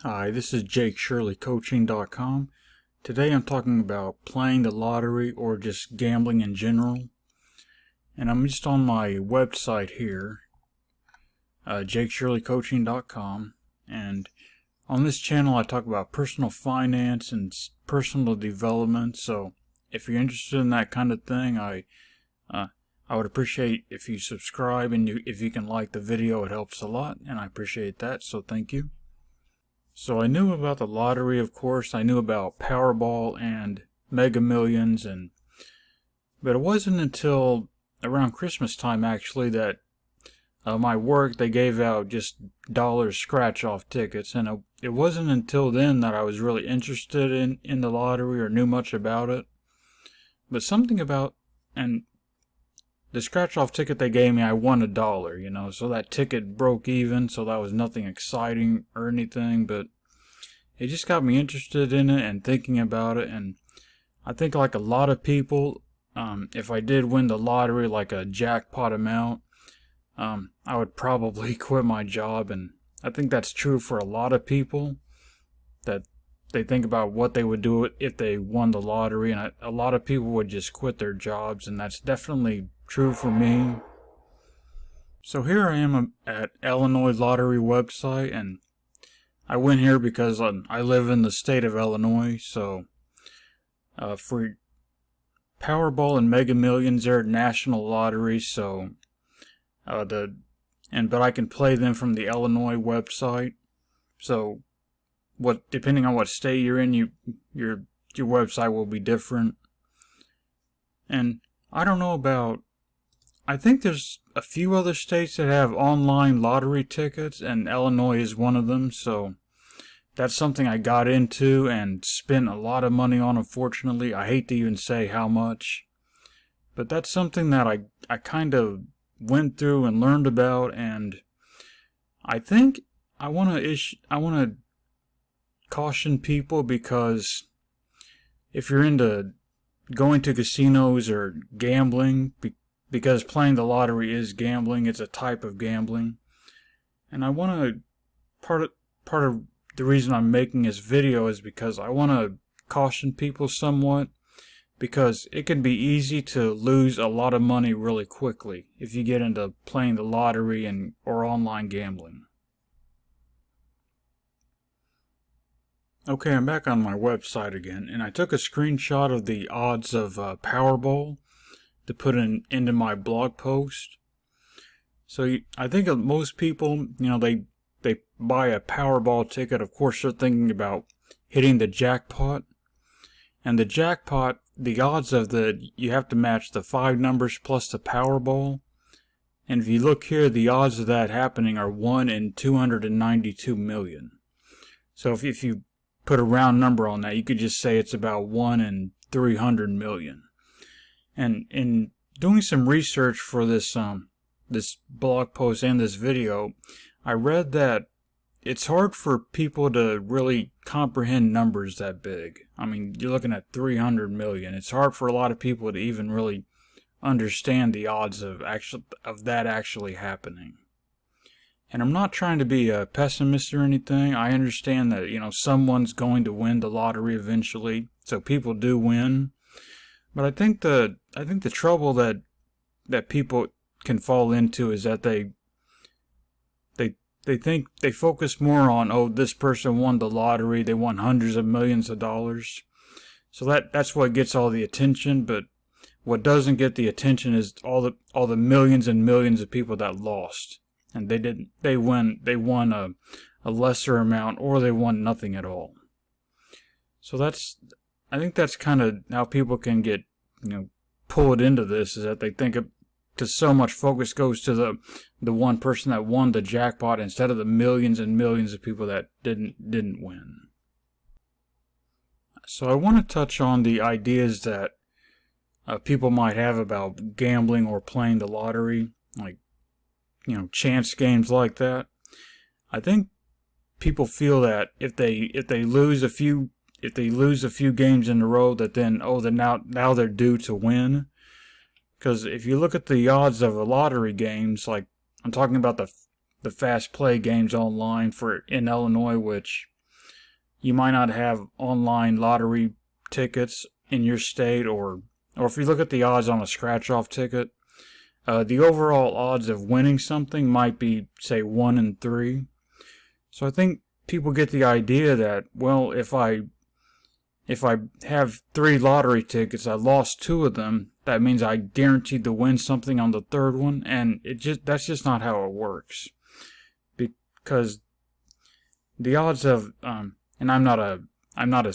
Hi, this is Jake Shirley Coaching.com. Today I'm talking about playing the lottery or just gambling in general. And I'm just on my website here, JakeShirleyCoaching.com. And on this channel I talk about personal finance and personal development. So if you're interested in that kind of thing, I would appreciate if you subscribe and if you can like the video. It helps a lot, and I appreciate that, so thank you. So I knew about the lottery, of course. I knew about Powerball and Mega Millions, but it wasn't until around Christmas time, actually, that my work, they gave out just dollar scratch-off tickets, and it wasn't until then that I was really interested in the lottery or knew much about it. But something about, and the scratch-off ticket they gave me, I won $1, so that ticket broke even, so that was nothing exciting or anything, but it just got me interested in it and thinking about it. And I think, like a lot of people, if I did win the lottery, like a jackpot amount, I would probably quit my job. And I think that's true for a lot of people, that they think about what they would do if they won the lottery, and a lot of people would just quit their jobs, and that's definitely true for me. So here I am at Illinois Lottery website, and I went here because I live in the state of Illinois. So for Powerball and Mega Millions, they're national lotteries, so but I can play them from the Illinois website. So depending on what state you're in, your website will be different. And I don't know about, I think there's a few other states that have online lottery tickets, and Illinois is one of them, so that's something I got into and spent a lot of money on, unfortunately. I hate to even say how much, but that's something that I kind of went through and learned about, and I think I want to caution people, because if you're into going to casinos or gambling, because playing the lottery is gambling, it's a type of gambling, and I want to, part of the reason I'm making this video is because I want to caution people somewhat, because it can be easy to lose a lot of money really quickly if you get into playing the lottery or online gambling. Okay, I'm back on my website again, and I took a screenshot of the odds of Powerball to put into my blog post. So I think most people, they buy a Powerball ticket. Of course, they're thinking about hitting the jackpot. And the jackpot, the odds of you have to match the 5 numbers plus the Powerball. And if you look here, the odds of that happening are 1 in 292 million. So if you put a round number on that, you could just say it's about 1 in 300 million. And in doing some research for this blog post and this video, I read that it's hard for people to really comprehend numbers that big. I mean, you're looking at 300 million. It's hard for a lot of people to even really understand the odds of that actually happening. And I'm not trying to be a pessimist or anything. I understand that, someone's going to win the lottery eventually, so people do win. But I think the trouble that people can fall into is that they think they focus more on, oh, this person won the lottery, they won hundreds of millions of dollars. So that's what gets all the attention, but what doesn't get the attention is all the millions and millions of people that lost. And they won a lesser amount, or they won nothing at all. So I think that's kind of how people can get, pulled into this, is that they think because so much focus goes to the one person that won the jackpot instead of the millions and millions of people that didn't win. So I want to touch on the ideas that people might have about gambling or playing the lottery, like, chance games like that. I think people feel that if they lose a few games in a row, that then now they're due to win. Because if you look at the odds of the lottery games, like I'm talking about the fast play games online in Illinois, which you might not have online lottery tickets in your state, or if you look at the odds on a scratch-off ticket, the overall odds of winning something might be, say, 1 in 3. So I think people get the idea that, well, if I have 3 lottery tickets, I lost 2 of them, that means I guaranteed to win something on the third one, and that's just not how it works. Because the odds of, and I'm not a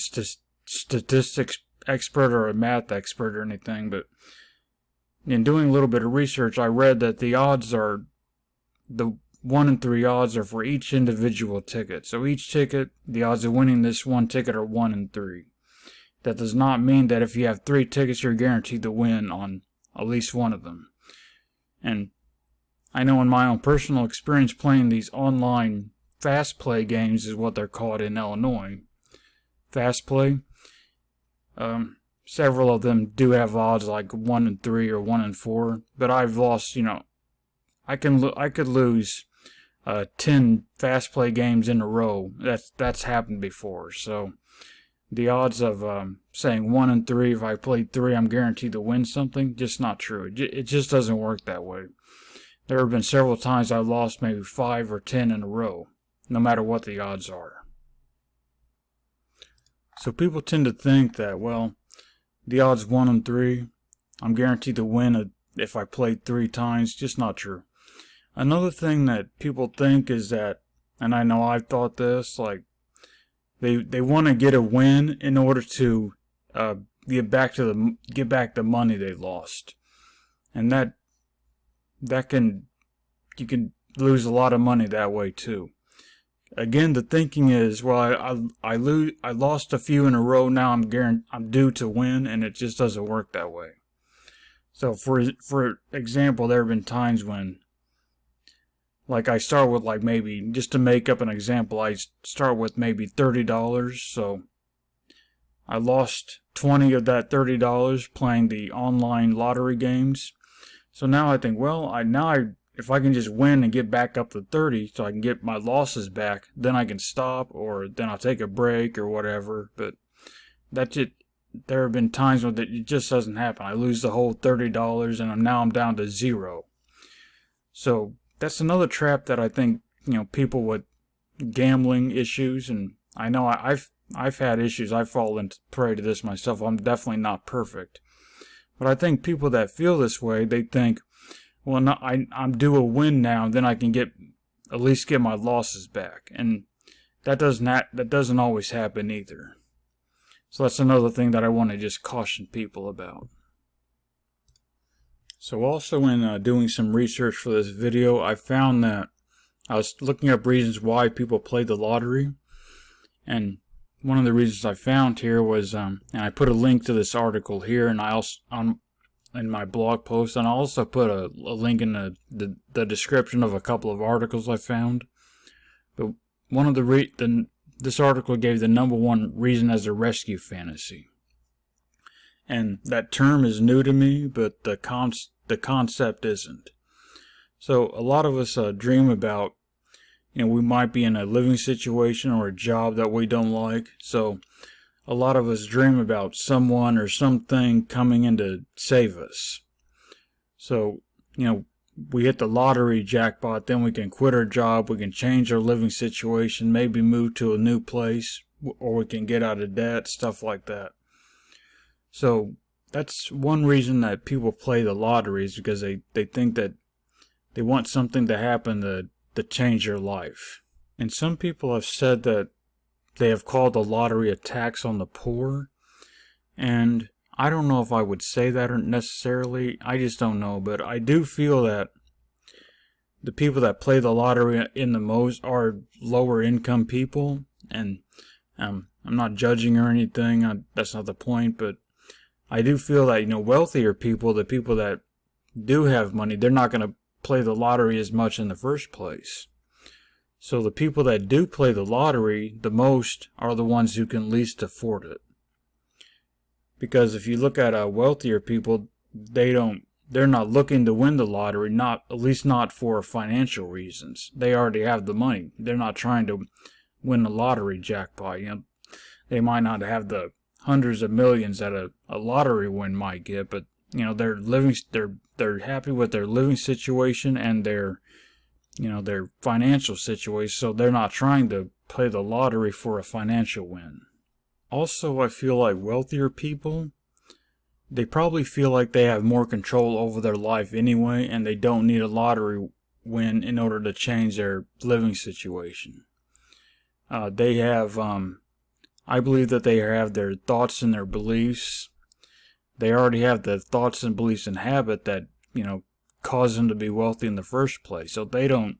statistics expert or a math expert or anything, but in doing a little bit of research, I read that the 1 in 3 odds are for each individual ticket. So each ticket, the odds of winning this one ticket are 1 in 3. That does not mean that if you have 3 tickets, you're guaranteed to win on at least one of them. And I know in my own personal experience playing these online fast play games is what they're called in Illinois. Fast play. Several of them do have odds like 1 in 3 or 1 in 4, but I've lost, I could lose 10 fast play games in a row. That's happened before. So the odds of saying 1 in 3, if I played 3, I'm guaranteed to win something, just not true. It just doesn't work that way. There have been several times I've lost maybe 5 or 10 in a row, no matter what the odds are. So people tend to think that, well, the odds 1 in 3, I'm guaranteed to win if I played 3 times. Just not true. Another thing that people think is that, and I know I've thought this, like they want to get a win in order to get back the money they lost, and you can lose a lot of money that way too. Again, the thinking is, well, I lost a few in a row, now I'm due to win, and it just doesn't work that way. So for example, there have been times when, like, I start with, like, maybe, just to make up an example, I start with maybe $30, so I lost 20 of that $30 playing the online lottery games. So now I think, well, if I can just win and get back up to 30 so I can get my losses back, then I can stop, or then I'll take a break or whatever. But that's it. There have been times when it just doesn't happen. I lose the whole $30 and now I'm down to 0. So that's another trap that I think, people with gambling issues, and I know I've had issues. I've fallen prey to this myself. I'm definitely not perfect. But I think people that feel this way, they think, well, no, I'm due a win now, and then I can at least get my losses back. And that doesn't always happen either. So that's another thing that I want to just caution people about. So also in doing some research for this video, I found that I was looking up reasons why people play the lottery. And one of the reasons I found here was, and I put a link to this article here, and I also, in my blog post, and I also put a link in the description of a couple of articles I found. But one of this article gave the #1 reason as a rescue fantasy. And that term is new to me, but the concept isn't. So a lot of us dream about, we might be in a living situation or a job that we don't like. So a lot of us dream about someone or something coming in to save us. So, we hit the lottery jackpot, then we can quit our job, we can change our living situation, maybe move to a new place, or we can get out of debt, stuff like that. So that's one reason that people play the lottery, is because they think that they want something to happen to change their life. And some people have said that they have called the lottery a tax on the poor, and I don't know if I would say that necessarily. I just don't know, but I do feel that the people that play the lottery in the most are lower income people, and I'm not judging or anything. That's not the point, but I do feel that, wealthier people, the people that do have money, they're not going to play the lottery as much in the first place. So the people that do play the lottery the most are the ones who can least afford it. Because if you look at wealthier people, they're not looking to win the lottery, at least not for financial reasons. They already have the money. They're not trying to win the lottery jackpot. they might not have the hundreds of millions that a lottery win might get, but they're happy with their living situation and their financial situation, so they're not trying to play the lottery for a financial win. Also, I feel like wealthier people, they probably feel like they have more control over their life anyway, and they don't need a lottery win in order to change their living situation. They have, I believe that they have their thoughts and their beliefs. They already have the thoughts and beliefs and habit that, cause them to be wealthy in the first place. So they don't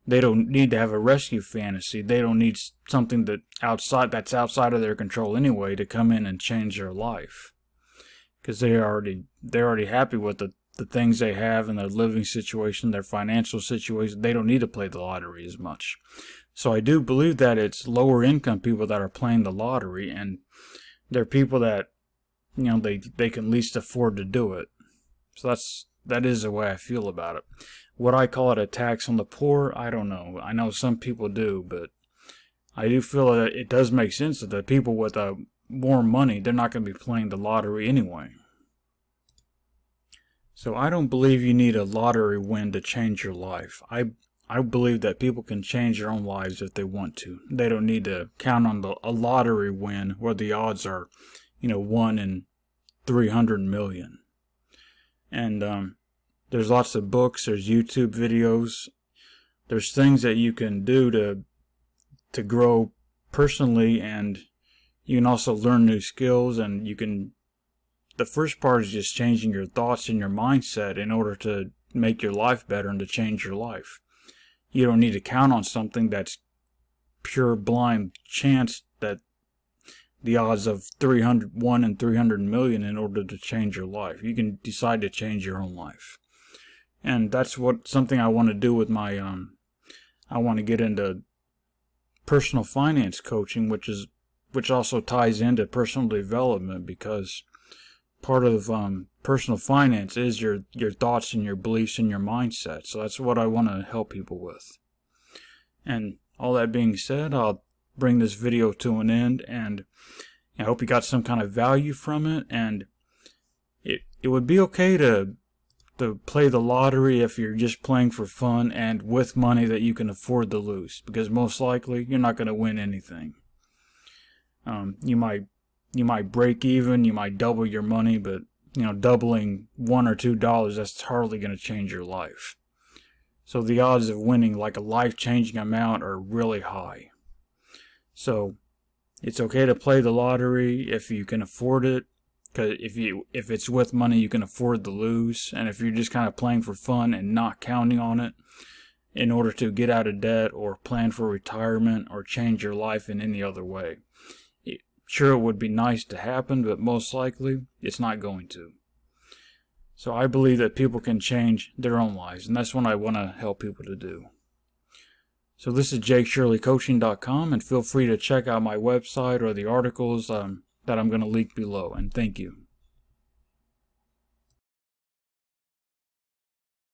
need to have a rescue fantasy. They don't need something that's outside of their control anyway to come in and change their life. Because they're already happy with the things they have in their living situation, their financial situation. They don't need to play the lottery as much. So I do believe that it's lower income people that are playing the lottery, and they're people that, they can least afford to do it. So that is the way I feel about it. Would I call it a tax on the poor? I don't know. I know some people do, but I do feel that it does make sense that the people with more money, they're not going to be playing the lottery anyway. So I don't believe you need a lottery win to change your life. I believe that people can change their own lives if they want to. They don't need to count on a lottery win where the odds are, 1 in 300 million. And there's lots of books, there's YouTube videos, there's things that you can do to grow personally, and you can also learn new skills, and the first part is just changing your thoughts and your mindset in order to make your life better and to change your life. You don't need to count on something that's pure blind chance, that the odds of 1 in 300 million in order to change your life. You can decide to change your own life. And that's something I want to do with my, I want to get into personal finance coaching, which also ties into personal development, because part of personal finance is your thoughts and your beliefs and your mindset. So that's what I want to help people with. And all that being said, I'll bring this video to an end, and I hope you got some kind of value from it. And it would be okay to play the lottery if you're just playing for fun and with money that you can afford to lose, because most likely you're not going to win anything. You might break even, you might double your money, but doubling $1 or $2, that's hardly going to change your life. So the odds of winning like a life-changing amount are really high. So it's okay to play the lottery if you can afford it, because if it's with money you can afford to lose, and if you're just kind of playing for fun and not counting on it in order to get out of debt or plan for retirement or change your life in any other way. Sure, it would be nice to happen, but most likely it's not going to. So I believe that people can change their own lives, and that's what I want to help people to do. So this is JakeShirleyCoaching.com, and feel free to check out my website or the articles that I'm going to link below, and thank you.